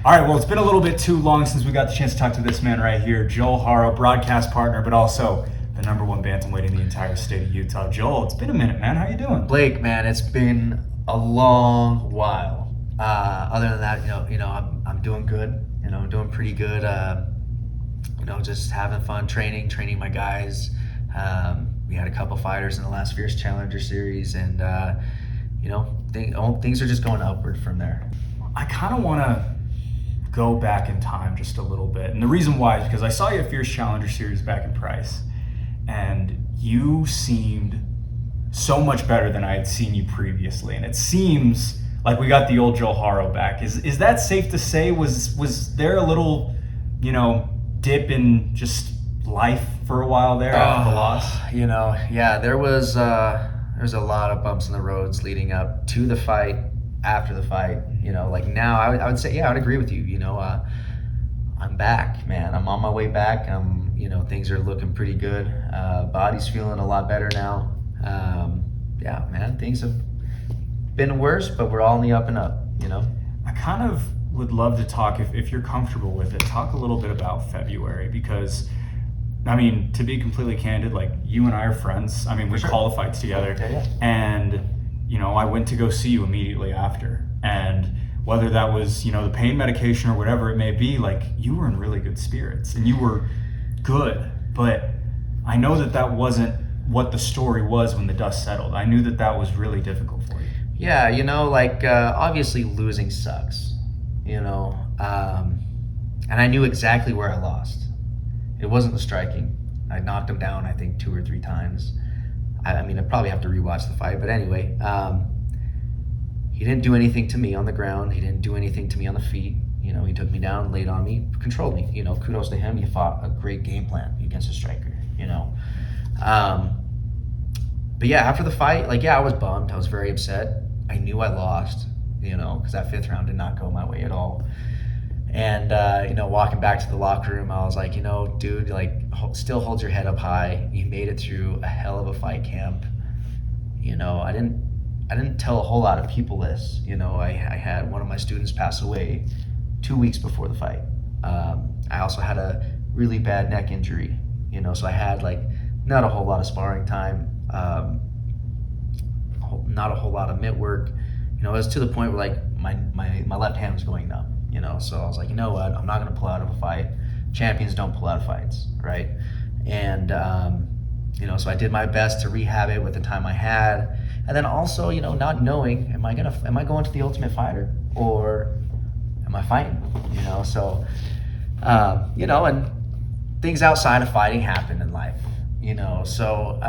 All right, well, it's been a little bit too long since we got the chance to talk to this man right here, Joel Haro, broadcast partner, but also the #1 bantamweight in the entire state of Utah. Joel, it's been a minute, man. How you doing? Blake, man, it's been a long while. Other than that, I'm doing good. I'm doing pretty good. Just having fun training my guys. We had a couple fighters in the last Fierce Challenger Series, and things are just going upward from there. I kind of want to go back in time just a little bit. And the reason why is because I saw you at Fierce Challenger Series back in Price, and you seemed so much better than I had seen you previously. And it seems like we got the old Joel Haro back. Is that safe to say? Was there a little, dip in just life for a while there after the loss? Yeah, there's a lot of bumps in the roads leading up to the fight, after the fight. Now I would say, yeah, I would agree with you. I'm back, man. I'm on my way back. Things are looking pretty good. Body's feeling a lot better now. Yeah, man, things have been worse, but we're all in the up and up, I kind of would love to talk, if you're comfortable with it, talk a little bit about February, because to be completely candid, like, you and I are friends. We call the fights together. Yeah. And I went to go see you immediately after, and whether that was the pain medication or whatever it may be, like, you were in really good spirits and you were good. But I know that wasn't what the story was when the dust settled. I knew that was really difficult for you. Yeah, obviously losing sucks, and I knew exactly where I lost. It wasn't the striking. I knocked him down, I think, 2 or 3 times. I'd probably have to rewatch the fight, but anyway, he didn't do anything to me on the ground. He didn't do anything to me on the feet. He took me down, laid on me, controlled me. Kudos to him. He fought a great game plan against a striker, But yeah, after the fight, I was bummed. I was very upset. I knew I lost, because that 5th round did not go my way at all. And, walking back to the locker room, I was like, dude, still hold your head up high. You made it through a hell of a fight camp. I didn't tell a whole lot of people this. I had one of my students pass away 2 weeks before the fight. I also had a really bad neck injury, so I had not a whole lot of sparring time, not a whole lot of mitt work. It was to the point where my left hand was going numb. So I was like, what? I'm not going to pull out of a fight. Champions don't pull out of fights, right? And so I did my best to rehab it with the time I had, and then also, not knowing, am I going to the Ultimate Fighter, or am I fighting? And things outside of fighting happen in life, So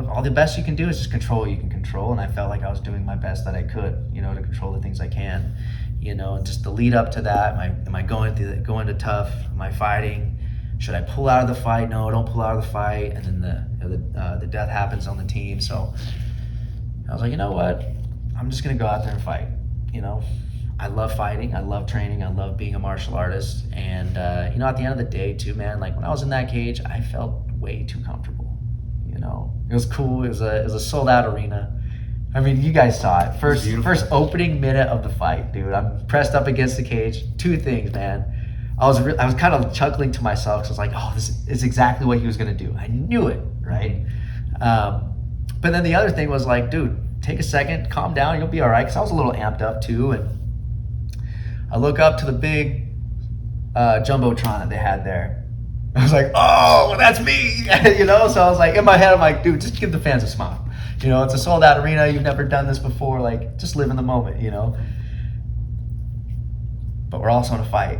all the best you can do is just control what you can control, and I felt like I was doing my best that I could, to control the things I can, and just the lead up to that. Am I going to tough? Am I fighting? Should I pull out of the fight? No, don't pull out of the fight. And then the death happens on the team. So I was like, what? I'm just gonna go out there and fight. I love fighting. I love training. I love being a martial artist. And at the end of the day, too, man. When I was in that cage, I felt way too comfortable. It was cool. It was a sold out arena. You guys saw it. First opening minute of the fight, dude. I'm pressed up against the cage. 2 things, man. I was kind of chuckling to myself, because I was like, oh, this is exactly what he was going to do. I knew it, right? But then the other thing was dude, take a second, calm down, you'll be all right, because I was a little amped up too. And I look up to the big Jumbotron that they had there. I was like, oh, that's me, So I was like, in my head, I'm like, dude, just give the fans a smile. It's a sold out arena. You've never done this before. Just live in the moment, But we're also in a fight,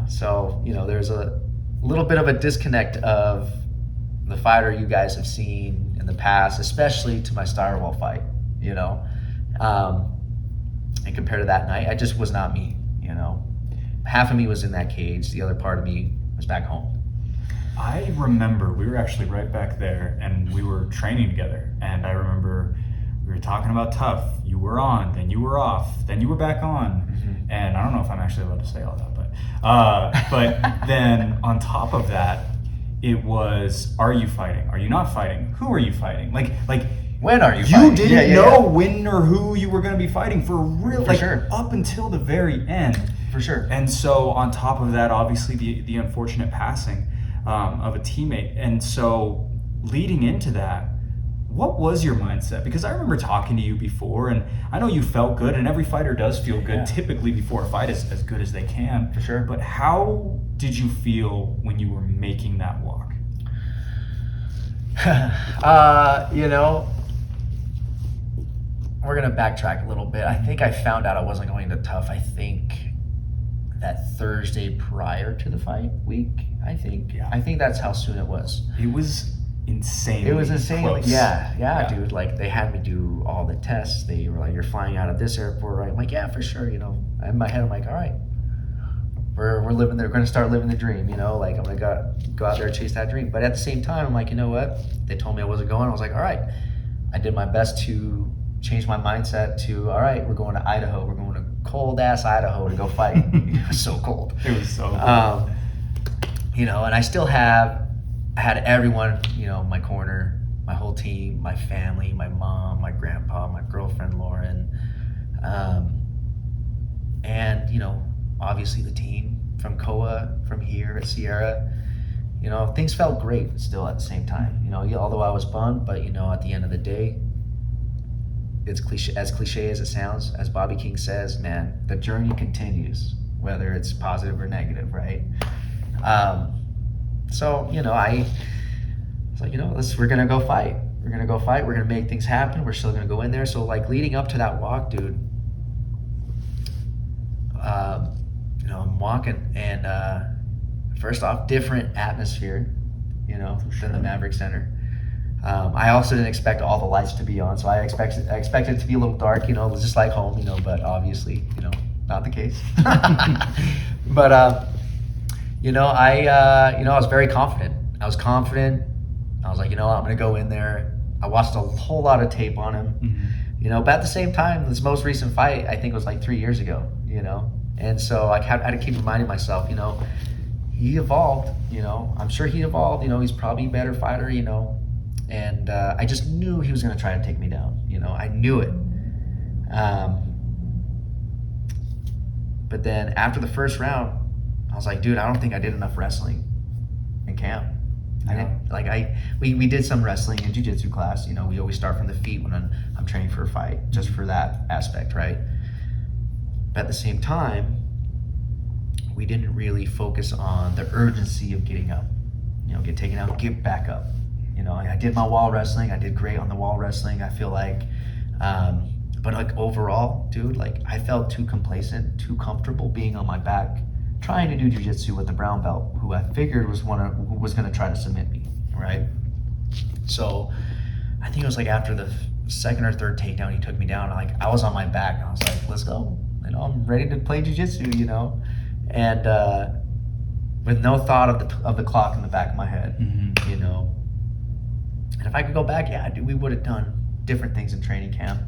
So, there's a little bit of a disconnect of the fighter you guys have seen in the past, especially to my Styrewall fight, And compared to that night, I just was not me, Half of me was in that cage. The other part of me was back home. I remember we were actually right back there, and we were training together. And I remember we were talking about tough. You were on, then you were off, then you were back on. Mm-hmm. And I don't know if I'm actually allowed to say all that, but then on top of that, it was, are you fighting? Are you not fighting? Who are you fighting? When are you You fighting? didn't know when or who you were going to be fighting for real, For like sure. up until the very end. For sure. And so on top of that, obviously the unfortunate passing of a teammate. And so leading into that, what was your mindset? Because I remember talking to you before, and I know you felt good, and every fighter does feel good typically before a fight, as good as they can. For sure. But how did you feel when you were making that walk? You know, we're gonna backtrack a little bit. I think I found out I wasn't going to tough. I think that Thursday prior to the fight week. I think that's how soon it was. It was insane. It was insane. Close. Yeah, dude. Like they had me do all the tests. They were like, "You're flying out of this airport, right?" I'm like, "Yeah, for sure." You know, in my head, I'm like, "All right, we're living. We're going to start living the dream." You know, like I'm gonna go out there and chase that dream. But at the same time, I'm like, you know what? They told me I wasn't going. I was like, all right. I did my best to change my mindset to, all right, we're going to Idaho. We're going to cold ass Idaho to go fight. It was so cold. It was so cold. You know, and I still had everyone, you know, my corner, my whole team, my family, my mom, my grandpa, my girlfriend Lauren, and you know, obviously the team from COA, from here at Sierra. You know, things felt great still at the same time. You know, although I was bummed, but you know, at the end of the day, it's cliche as it sounds, as Bobby King says, man, the journey continues, whether it's positive or negative, right? So, you know, I was like, you know, we're gonna go fight. We're gonna go fight. We're gonna make things happen. We're still gonna go in there. So, like, leading up to that walk, dude, you know, I'm walking, and first off, different atmosphere, you know, than the Maverick Center. I also didn't expect all the lights to be on, so I expected it to be a little dark, you know, just like home, you know, but obviously, you know, not the case. But you know, I was very confident. I was like, you know, I'm gonna go in there. I watched a whole lot of tape on him, Mm-hmm. you know, but at the same time, this most recent fight, I think, was like 3 years ago, you know, and so I had to keep reminding myself, you know, he evolved, you know, I'm sure he evolved, you know, he's probably a better fighter, you know, and I just knew he was gonna try to take me down, you know, I knew it. But then after the first round, I was like, dude, I don't think I did enough wrestling in camp. We did some wrestling in jiu-jitsu class. You know, we always start from the feet when I'm training for a fight, just for that aspect, right? But at the same time, we didn't really focus on the urgency of getting up. You know, get taken out, get back up. You know, I did my wall wrestling. I did great on the wall wrestling. I feel like, but like overall, dude, like I felt too complacent, too comfortable being on my back, trying to do jiu-jitsu with the brown belt, who I figured was who was going to try to submit me, right? So I think it was like after the second or third takedown, he took me down. Like I was on my back. I was like, let's go. You know, I'm ready to play jiu-jitsu. You know, and with no thought of the clock in the back of my head. Mm-hmm. You know, and if I could go back, yeah, dude, we would have done different things in training camp.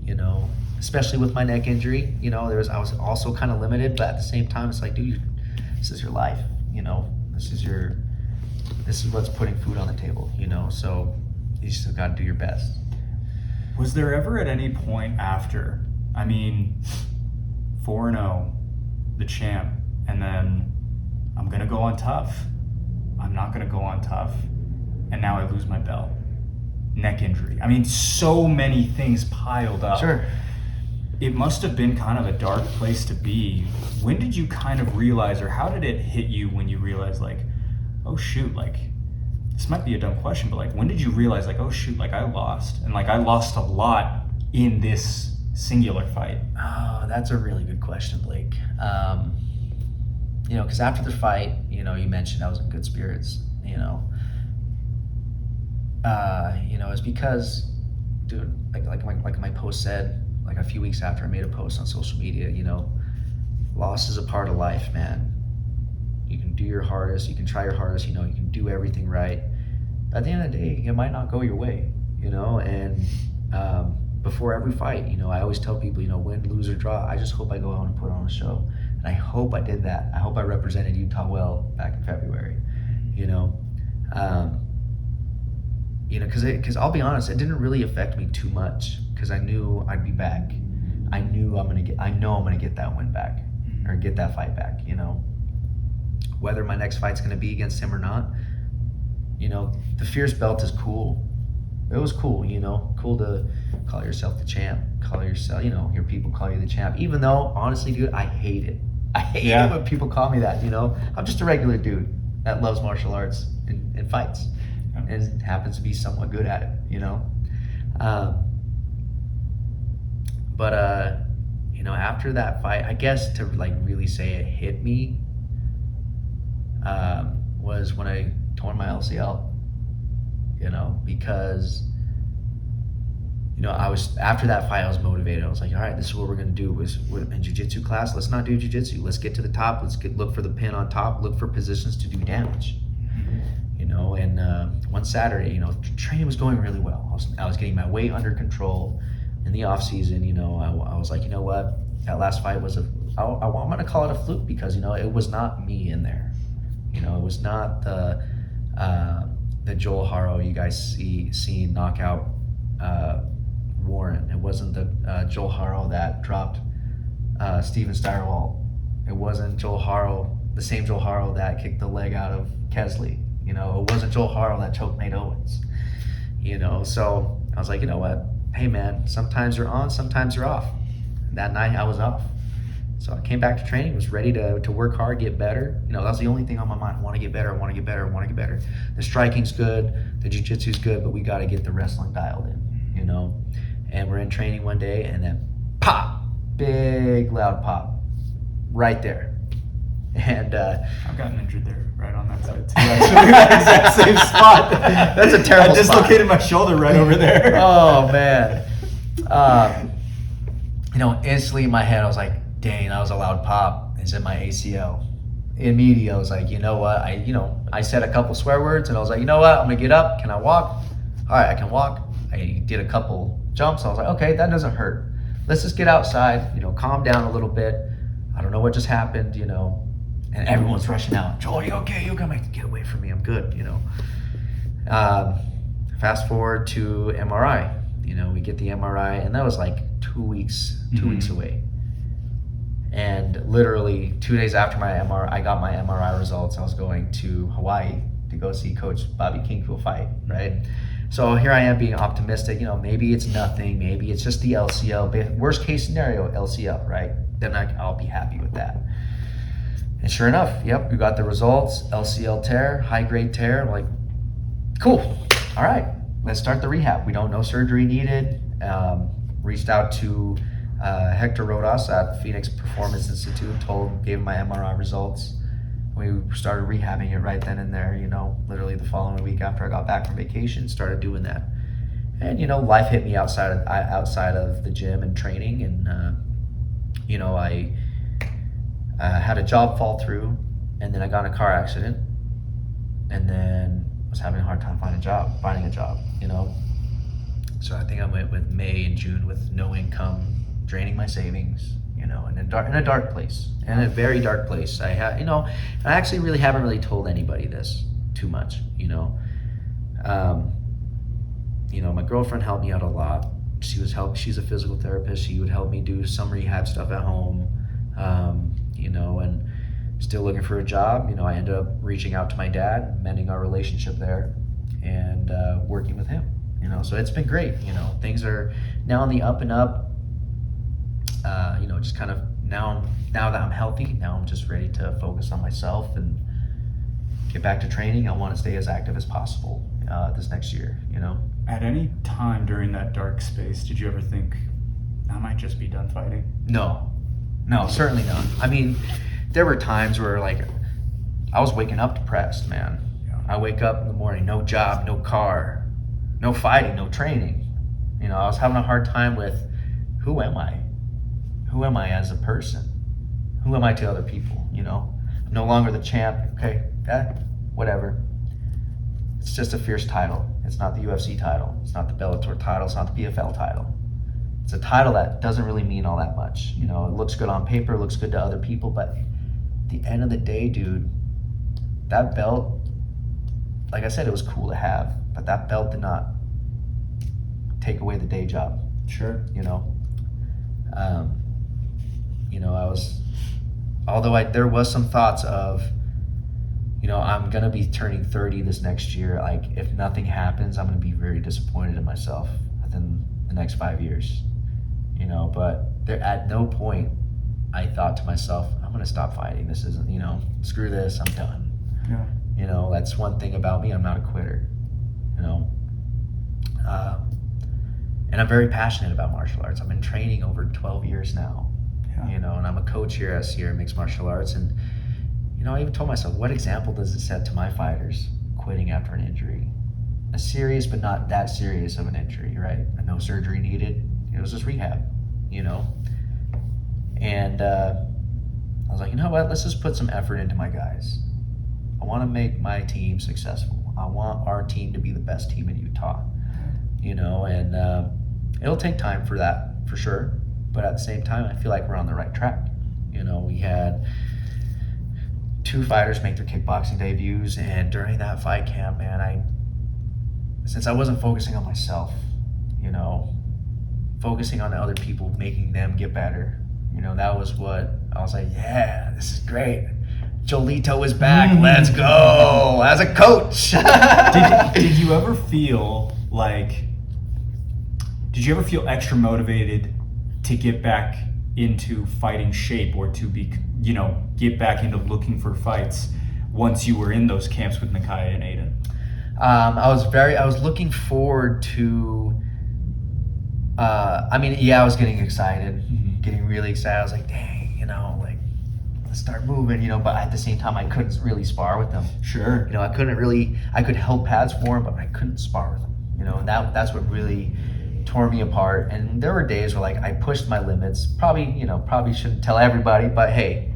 You know, especially with my neck injury, you know, I was also kind of limited, but at the same time, it's like, dude, this is your life, you know, this is what's putting food on the table, you know, so you just got to do your best. Was there ever at any point after, I mean, 4-0, the champ, and then I'm going to go on tough, I'm not going to go on tough, and now I lose my belt? Neck injury. I mean, so many things piled up. Sure. It must have been kind of a dark place to be. When did you kind of realize, or how did it hit you when you realized, like, oh shoot, like, this might be a dumb question, but like, when did you realize, like, oh shoot, like I lost, and like I lost a lot in this singular fight? Oh, that's a really good question, Blake. You know, because after the fight, you know, you mentioned I was in good spirits, you know. You know, it's because, dude, like my post said, like a few weeks after I made a post on social media, you know, loss is a part of life, man. You can do your hardest, you can try your hardest, you know, you can do everything right. But at the end of the day, it might not go your way, you know, and before every fight, you know, I always tell people, you know, win, lose, or draw, I just hope I go out and put on a show. And I hope I did that. I hope I represented Utah well back in February, you know. You know, because I'll be honest, it didn't really affect me too much because I knew I'd be back. I know I'm gonna get that win back or get that fight back. You know, whether my next fight's gonna be against him or not. You know, the Fierce belt is cool. It was cool, you know, cool to call yourself the champ, call yourself, you know, hear people call you the champ. Even though, honestly, dude, I hate it. I hate it when people call me that, you know. I'm just a regular dude that loves martial arts and fights and happens to be somewhat good at it, you know. You know, after that fight, I guess to like really say it hit me was when I tore my LCL. You know, because, you know, after that fight, I was motivated. I was like, all right, this is what we're going to do. We're in jiu-jitsu class. Let's not do jiu-jitsu. Let's get to the top. Look for the pin on top. Look for positions to do damage. You know, and one Saturday, you know, training was going really well. I was getting my weight under control in the off season. You know, I was like, you know what, that last fight was I'm going to call it a fluke because, you know, it was not me in there. You know, it was not the Joel Haro you guys see knockout Warren. It wasn't the Joel Haro that dropped Steven Steyerwalt. It wasn't Joel Haro, the same Joel Haro that kicked the leg out of Kesley. You know, it wasn't Joel Haro that choked Nate Owens. You know, so I was like, you know what? Hey man, sometimes you're on, sometimes you're off. That night I was off. So I came back to training, was ready to work hard, get better. You know, that was the only thing on my mind. I want to get better, I want to get better, I want to get better. The striking's good, the jiu-jitsu's good, but we got to get the wrestling dialed in, you know? And we're in training one day, and then pop, big loud pop, right there. And I've gotten injured there, right on that side too. Actually, that exact same spot. That's a terrible I dislocated my shoulder right over there. Oh man. You know, instantly in my head I was like, dang, that was a loud pop. Is it my ACL? Immediately I was like, you know what? I said a couple swear words and I was like, you know what? I'm gonna get up. Can I walk? All right, I can walk. I did a couple jumps. I was like, okay, that doesn't hurt. Let's just get outside, you know, calm down a little bit. I don't know what just happened, you know. And everyone's rushing out. Joel, you okay? You gotta get away from me. I'm good, you know. Fast forward to MRI. You know, we get the MRI, and that was like 2 weeks away. And literally 2 days after my MRI, I got my MRI results. I was going to Hawaii to go see Coach Bobby Kingpool fight, right? So here I am being optimistic. You know, maybe it's nothing. Maybe it's just the LCL. Worst case scenario, LCL, right? Then I'll be happy with that. And sure enough, yep, we got the results. LCL tear, high grade tear. I'm like, cool. All right, let's start the rehab. We don't know surgery needed. Reached out to Hector Rodas at Phoenix Performance Institute, gave him my MRI results. We started rehabbing it right then and there, you know, literally the following week after I got back from vacation, started doing that. And, you know, life hit me outside of the gym and training. And, you know, I had a job fall through, and then I got in a car accident, and then was having a hard time finding a job, you know. So I think I went with May and June with no income, draining my savings, you know, and in a dark place, in a very dark place. I actually really haven't really told anybody this too much, you know. You know, my girlfriend helped me out a lot. She's a physical therapist. She would help me do some rehab stuff at home. You know, and still looking for a job. You know, I ended up reaching out to my dad, mending our relationship there, and working with him. You know, so it's been great. You know, things are now on the up and up. You know, just kind of now that I'm healthy, now I'm just ready to focus on myself and get back to training. I want to stay as active as possible this next year. You know. At any time during that dark space, did you ever think I might just be done fighting? No, certainly not. I mean, there were times where, like, I was waking up depressed, man. Yeah. I wake up in the morning, no job, no car, no fighting, no training. You know, I was having a hard time with, who am I? Who am I as a person? Who am I to other people, you know? I'm no longer the champ. Okay, whatever. It's just a Fierce title. It's not the UFC title. It's not the Bellator title. It's not the PFL title. It's a title that doesn't really mean all that much. You know, it looks good on paper, it looks good to other people, but at the end of the day, dude, that belt, like I said, it was cool to have. but that belt did not take away the day job. Sure. You know, there was some thoughts of, I'm gonna be turning 30 this next year. Like, if nothing happens, I'm gonna be very disappointed in myself within the next 5 years. But there, at no point I thought to myself, I'm gonna stop fighting. This isn't, screw this, I'm done. Yeah. That's one thing about me. I'm not a quitter. And I'm very passionate about martial arts. I've been training over 12 years now. Yeah. And I'm a coach here at Sierra Mixed Martial Arts. And, I even told myself, what example does it set to my fighters quitting after an injury? A serious, but not that serious of an injury, right? No surgery needed. It was just rehab, And I was like, you know what? Let's just put some effort into my guys. I want to make my team successful. I want our team to be the best team in Utah, and it'll take time for that, for sure. But at the same time, I feel like we're on the right track. We had 2 fighters make their kickboxing debuts, and during that fight camp, man, since I wasn't focusing on myself, focusing on the other people, making them get better, that was what I was like, yeah, this is great. Jolito is back. Let's go as a coach. Did you ever feel extra motivated to get back into fighting shape, or to be, get back into looking for fights once you were in those camps with Nakia and Aiden? I was looking forward to, I was getting excited, getting really excited. I was like, dang, let's start moving, but at the same time, I couldn't really spar with them. Sure. I could hold pads for them, but I couldn't spar with them, and that's what really tore me apart. And there were days where I pushed my limits. Probably shouldn't tell everybody, but hey,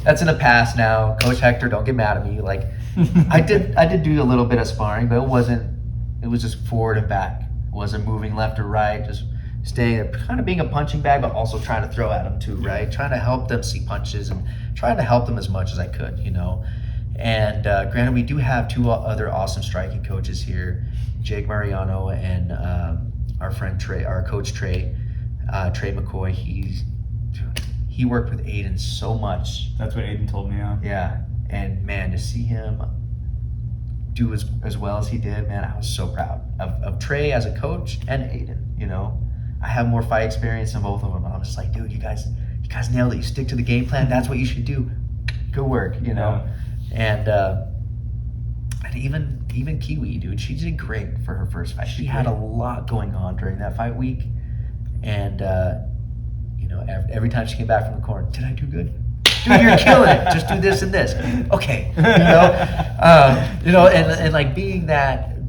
that's in the past now. Coach Hector, don't get mad at me. I did do a little bit of sparring, but it was just forward and back. It wasn't moving left or right, just staying, kind of being a punching bag, but also trying to throw at them too, right? Trying to help them see punches and trying to help them as much as I could, And granted, we do have 2 other awesome striking coaches here, Jake Mariano and our friend Trey, our coach Trey McCoy. He worked with Aiden so much. That's what Aiden told me. Yeah, and man, to see him do as well as he did, man, I was so proud of Trey as a coach and Aiden. I have more fight experience than both of them. I'm just like, dude, you guys nailed it. You stick to the game plan. That's what you should do. Good work, Yeah. And even Kiwi, dude, she did great for her first fight. She had a lot going on during that fight week, and every time she came back from the corner, did I do good? Dude, you're killing it. Just do this and this. Okay, and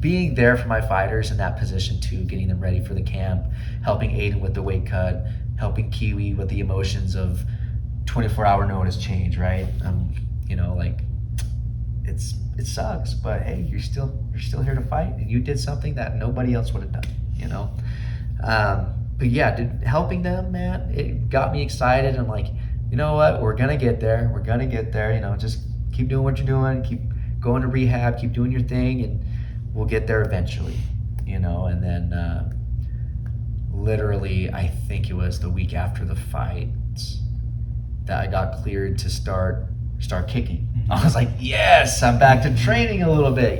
being there for my fighters in that position too, getting them ready for the camp, helping Aiden with the weight cut, helping Kiwi with the emotions of 24-hour notice change, right? It sucks, but hey, you're still here to fight, and you did something that nobody else would have done, But yeah, helping them, man, it got me excited. I'm like, you know what? We're gonna get there. We're gonna get there. Just keep doing what you're doing. Keep going to rehab. Keep doing your thing, and we'll get there eventually. And then literally, I think it was the week after the fight that I got cleared to start kicking. I was like, yes, I'm back to training a little bit,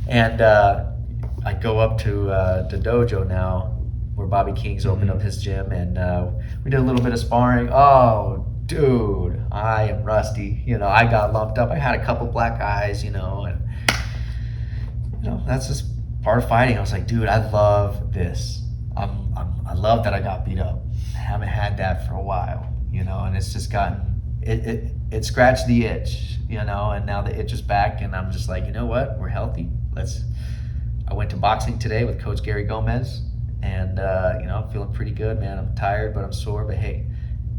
And I go up to the dojo now, where Bobby King's opened up his gym, and we did a little bit of sparring. Oh, dude, I am rusty. I got lumped up. I had a couple black eyes, and that's just part of fighting. I was like, dude, I love this. I love that I got beat up. I haven't had that for a while, and it's just gotten it scratched the itch, and now the itch is back, and I'm just like, you know what? We're healthy. I went to boxing today with Coach Gary Gomez, and I'm feeling pretty good, man. I'm tired, but I'm sore. But hey,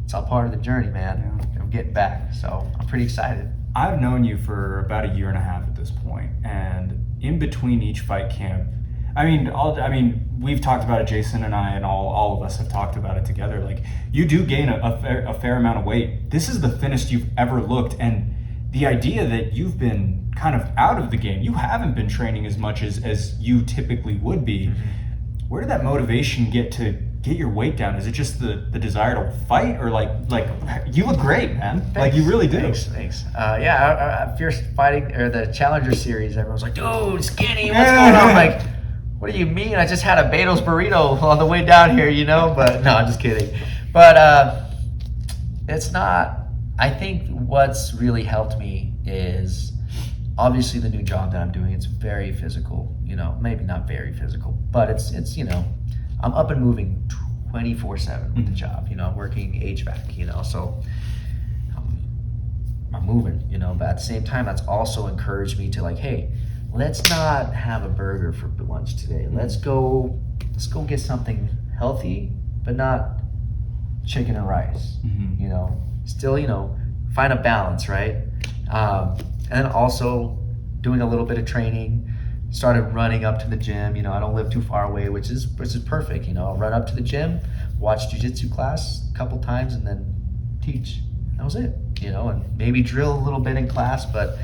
it's all part of the journey, man. Yeah. I'm getting back, so I'm pretty excited. I've known you for about 1.5 years at this point, and in between each fight camp, we've talked about it, Jason and I, and all of us have talked about it together. You do gain a fair amount of weight. This is the thinnest you've ever looked, and the idea that you've been kind of out of the game, you haven't been training as much as you typically would be. Where did that motivation get to get your weight down? Is it just the desire to fight, or like you look great, man? Thanks. Like you really do. Thanks. Fierce fighting, or the Challenger Series, everyone's like, dude, skinny, what's going on? I'm like, what do you mean? I just had a Beto's burrito on the way down here, you know? But no, I'm just kidding. But it's not. I think what's really helped me is obviously the new job that I'm doing. It's very physical, you know, maybe not very physical, but it's you know, I'm up and moving 24/7 with the job. You know, I'm working HVAC, you know, so I'm moving, you know. But at the same time, that's also encouraged me to like, hey, let's not have a burger for lunch today. Let's go get something healthy, but not chicken and rice. You know, still, you know, find a balance, right? And then also doing a little bit of training. Started running up to the gym. You know, I don't live too far away, which is perfect. You know, I'll run up to the gym, watch jiu-jitsu class a couple times, and then teach. That was it. You know, and maybe drill a little bit in class, but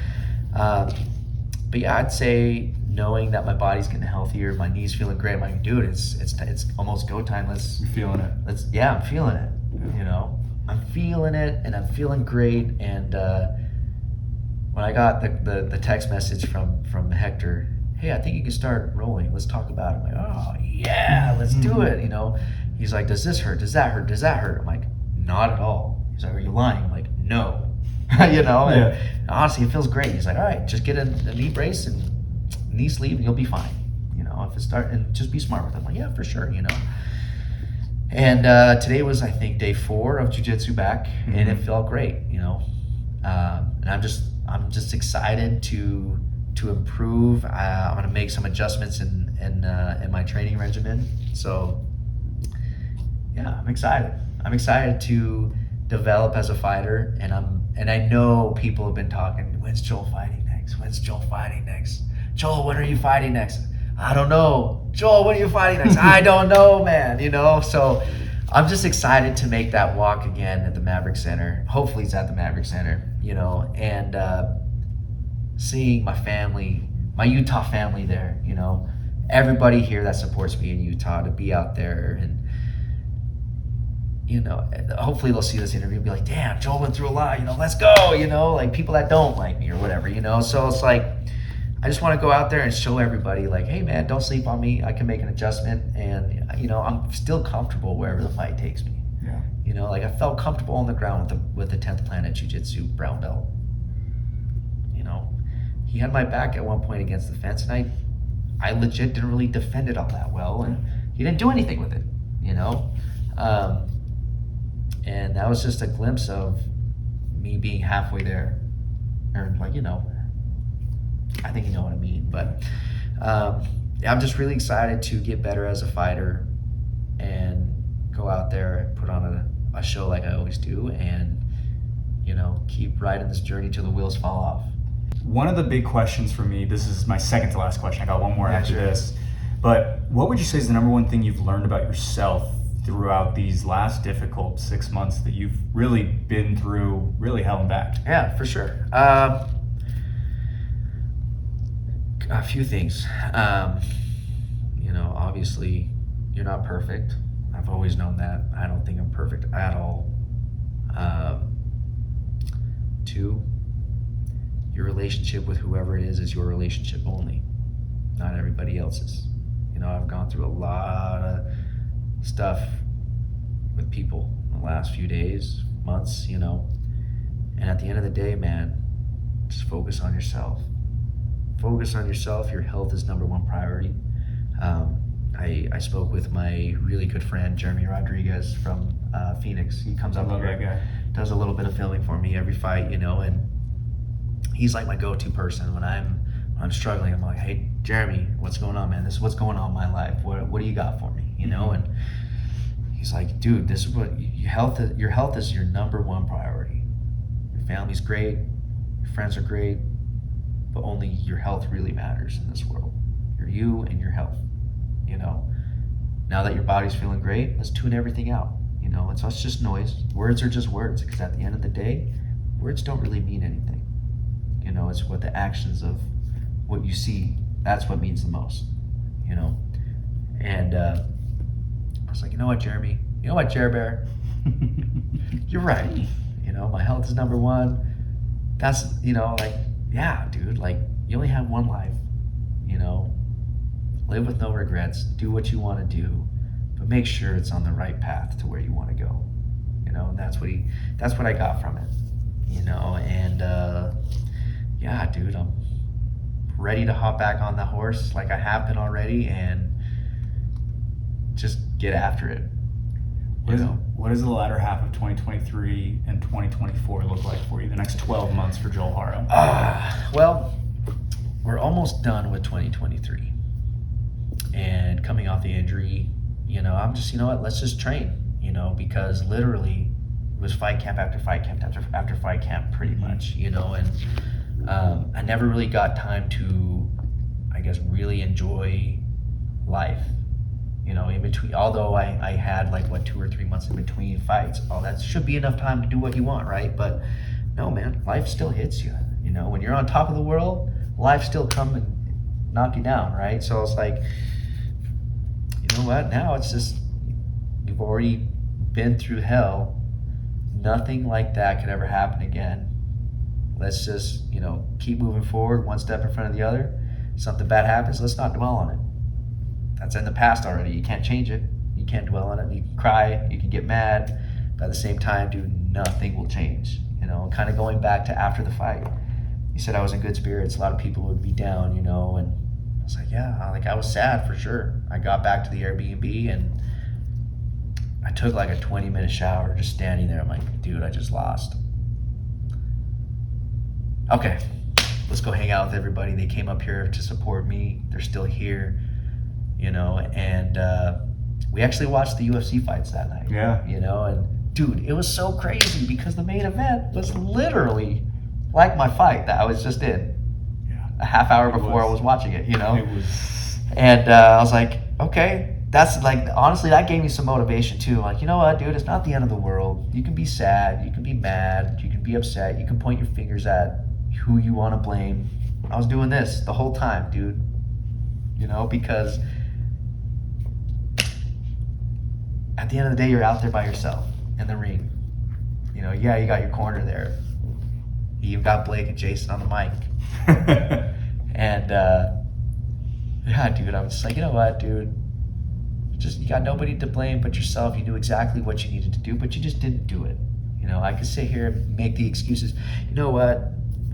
yeah, I'd say knowing that my body's getting healthier, my knees feeling great. I'm like, dude, it's almost go time. You're feeling it. I'm feeling it. Yeah. You know, I'm feeling it, and I'm feeling great. And when I got the text message from Hector, hey, I think you can start rolling. Let's talk about it. I'm like, oh yeah, let's do it. You know, he's like, does this hurt? Does that hurt? Does that hurt? I'm like, not at all. He's like, are you lying? I'm like, no. You know, and honestly, it feels great. He's like, all right, just get a knee brace and knee sleeve, and you'll be fine. You know, if it start, and just be smart with it. I'm like, yeah, for sure. You know. And today was, I think, day 4 of jiu-jitsu back, and it felt great. You know, and I'm just excited to improve. I'm gonna make some adjustments in my training regimen. So yeah, I'm excited. I'm excited to develop as a fighter, and I know people have been talking, when's Joel fighting next? When's Joel fighting next? Joel, when are you fighting next? I don't know. Joel, when are you fighting next? I don't know, man, you know? So I'm just excited to make that walk again at the Maverick Center. Hopefully it's at the Maverick Center, you know, and seeing my family, my Utah family there, you know, everybody here that supports me in Utah, to be out there, and you know, hopefully they'll see this interview and be like, damn, Joel went through a lot, you know, let's go, you know, like people that don't like me or whatever, you know. So it's like, I just want to go out there and show everybody like, hey man, don't sleep on me. I can make an adjustment, and you know, I'm still comfortable wherever the fight takes me. Yeah. You know, like I felt comfortable on the ground with the 10th Planet Jiu-Jitsu brown belt. You know, he had my back at one point against the fence, and I legit didn't really defend it all that well, and he didn't do anything with it, you know. And that was just a glimpse of me being halfway there, or like, you know, I think you know what I mean. But I'm just really excited to get better as a fighter and go out there and put on a show like I always do, and you know, keep riding this journey till the wheels fall off. One of the big questions for me, this is my second to last question, I got one more after this, but what would you say is the number one thing you've learned about yourself throughout these last difficult 6 months that you've really been through, really held back? Yeah, for sure. A few things. You know, obviously, you're not perfect. I've always known that. I don't think I'm perfect at all. 2, your relationship with whoever it is your relationship only, not everybody else's. You know, I've gone through a lot of stuff with people in the last few days, months, you know, and at the end of the day, man, just focus on yourself. Focus on yourself. Your health is number 1 priority. I spoke with my really good friend Jeremy Rodriguez from Phoenix. He comes up here, does a little bit of filming for me every fight, you know, and he's like my go-to person when I'm struggling. I'm like, hey Jeremy, what's going on, man? This is what's going on in my life. What do you got for me, you know? And he's like, dude, this is what your health is your number 1 priority. Your family's great, your friends are great, but only your health really matters in this world. You're you and your health, you know. Now that your body's feeling great, let's tune everything out, you know. It's just noise. Words are just words, because at the end of the day, words don't really mean anything. You know, it's what the actions of what you see, that's what means the most, you know. And I was like, you know what, Jeremy? You know what, Jer Bear? You're right. You know, my health is number one. That's, you know, like, yeah, dude, like, you only have one life, you know. Live with no regrets. Do what you want to do, but make sure it's on the right path to where you want to go. You know, and that's what I got from it. You know, and yeah, dude, I'm ready to hop back on the horse like I have been already and just get after it. What does the latter half of 2023 and 2024 look like for you? The next 12 months for Joel Haro? Well, we're almost done with 2023. And coming off the injury, you know, I'm just, you know what, let's just train, you know, because literally it was fight camp after fight camp after fight camp pretty much, you know, and I never really got time to, I guess, really enjoy life, you know, in between, although I had like, 2 or 3 months in between fights. Oh, that should be enough time to do what you want, right? But no, man, life still hits you, you know, when you're on top of the world, life still come and knock you down, right? So it's like, you know what, now it's just, you've already been through hell. Nothing like that could ever happen again. Let's just, you know, keep moving forward, one step in front of the other. Something bad happens, let's not dwell on it. That's in the past already. You can't change it. You can't dwell on it. You can cry, you can get mad, but at the same time, dude, nothing will change. You know, kind of going back to after the fight. You said I was in good spirits. A lot of people would be down, you know, and I was like, yeah, like I was sad for sure. I got back to the Airbnb and I took like a 20-minute shower just standing there. I'm like, dude, I just lost. Okay, let's go hang out with everybody. They came up here to support me. They're still here, you know, and we actually watched the UFC fights that night. Yeah. You know, and dude, it was so crazy because the main event was literally like my fight that I was just in. Yeah. A half hour before I was watching it, you know? It was. And I was like, okay, that's like, honestly, that gave me some motivation too. Like, you know what, dude, it's not the end of the world. You can be sad, you can be mad, you can be upset, you can point your fingers at who you want to blame. I was doing this the whole time, dude. You know, because at the end of the day, you're out there by yourself in the ring. You know, yeah, you got your corner there. You've got Blake and Jason on the mic. And yeah, dude, I was just like, you know what, dude? Just, you got nobody to blame but yourself. You knew exactly what you needed to do, but you just didn't do it. You know, I could sit here and make the excuses. You know what?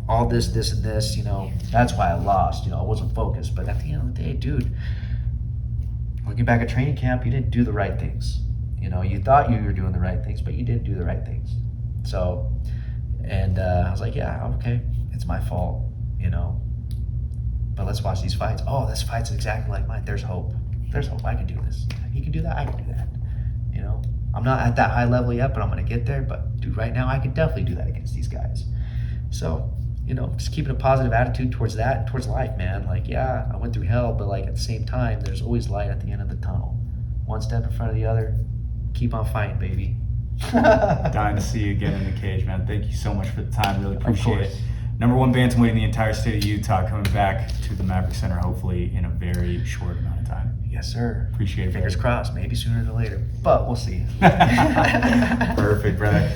All this, and this, you know, that's why I lost. You know, I wasn't focused. But at the end of the day, dude, looking back at training camp, you didn't do the right things. You know, you thought you were doing the right things, but you didn't do the right things. So, and I was like, yeah, okay, it's my fault, you know. But let's watch these fights. Oh, this fight's exactly like mine. There's hope. There's hope. I can do this. He can do that. I can do that. You know, I'm not at that high level yet, but I'm going to get there. But dude, right now, I can definitely do that against these guys. So, you know, just keeping a positive attitude towards that, towards life, man. Like, yeah, I went through hell, but like at the same time, there's always light at the end of the tunnel. One step in front of the other. Keep on fighting, baby. Dying to see you again in the cage, man. Thank you so much for the time. Really appreciate it. #1 bantamweight in the entire state of Utah, coming back to the Maverick Center hopefully in a very short amount of time. Yes, sir. Appreciate it. Fingers crossed. Maybe sooner than later, but we'll see. Perfect, brother.